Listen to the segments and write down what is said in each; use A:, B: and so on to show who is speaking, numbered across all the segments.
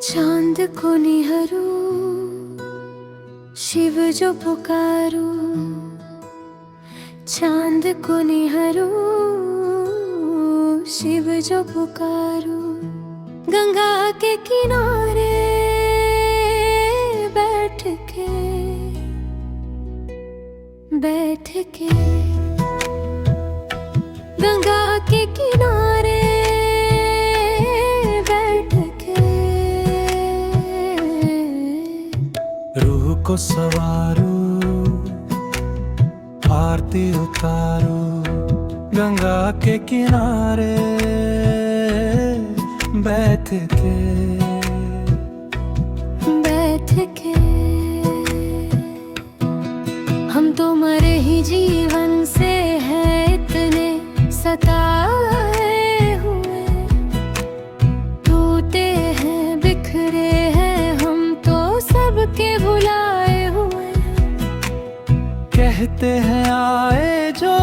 A: चांद को निहारो, शिव जो पुकारो। चांद को निहारो, शिव जो पुकारो। गंगा के किनारे बैठ के गंगा के किनारे बैठ के
B: रूह को सवारो, आरती उतारो। गंगा के किनारे बैठ के
A: हम तो मरे ही जीवन से है इतने सताए हुए। टूटे हैं बिखरे हैं हम तो सबके भुलाए हुए।
B: कहते हैं आए जो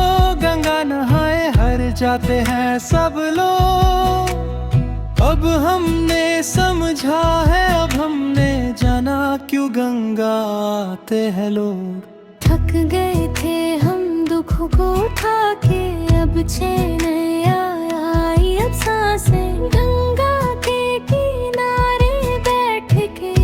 B: गंगा नहाए, हर जाते हैं सब लोग। अब हमने समझा है, अब हमने जाना क्यों गंगा आते हैं लोग।
A: थक गए थे हम दुख को उठा के, अब चैन आई अब सांसें। गंगा के किनारे बैठ के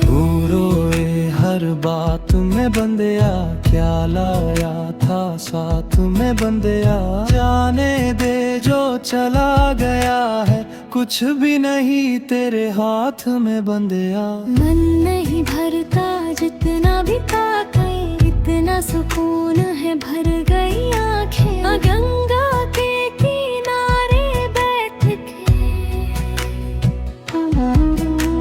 B: तू रोए हर बात में बंदिया, क्या लाया था साथ में बंदिया। जाने दे जो चला गया है, कुछ भी नहीं तेरे हाथ में बंदिया।
A: मन नहीं भरता जितना भी ताके, इतना सुकून है भर गई आंखें। गंगा के किनारे बैठ के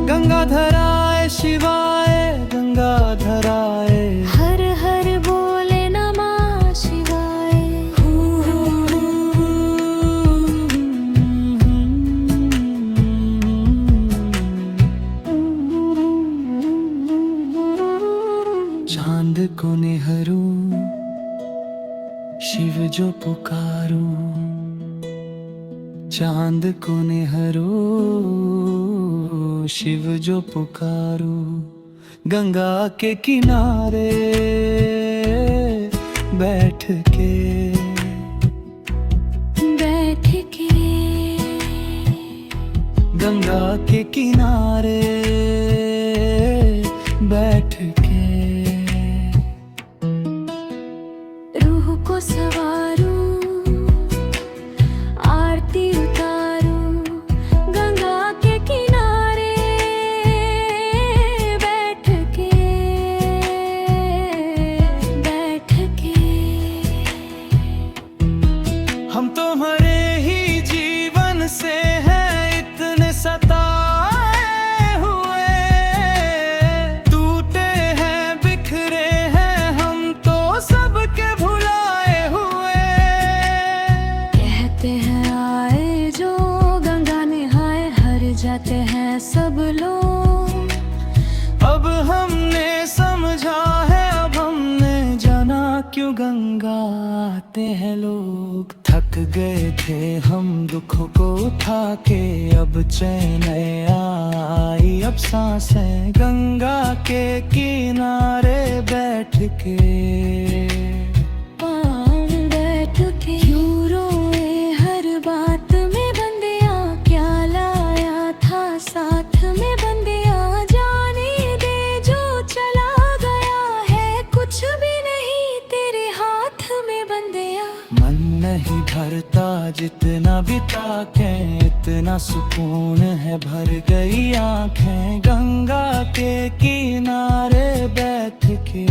B: गंगाधराय शिवाय, गंगाधराय।
A: हर हर बोले नमः शिवाय।
B: चांद को निहारो, शिव जो पुकारो। चांद को निहारो, शिव जो पुकारो। गंगा के किनारे बैठ के गंगा के किनारे बैठ के
A: रूह को सवारो, आरती उतारो। गंगा के किनारे बैठ के
B: हम तुम्हारे ही जीवन से हैं इतने सताए हुए। टूटे हैं बिखरे हैं हम तो सबके भुलाए हुए।
A: कहते हैं आए जो गंगा नहाए, हर जाते हैं सब लोग।
B: अब हमने समझा है, अब हमने जाना क्यों गंगा आते हैं लोग। थक गए थे हम दुख को उठा के, अब चैन आई अब सांसें। गंगा के किनारे बैठ के
A: क्यों रोए हर बात में बंदिया, क्या लाया था साथ में बंदिया। जाने दे जो चला गया है, कुछ भी नहीं तेरे हाथ में बंदिया।
B: मन नहीं भरता जितना भी ताके, इतना सुकून है भर गई आंखें। गंगा के किनारे बैठ के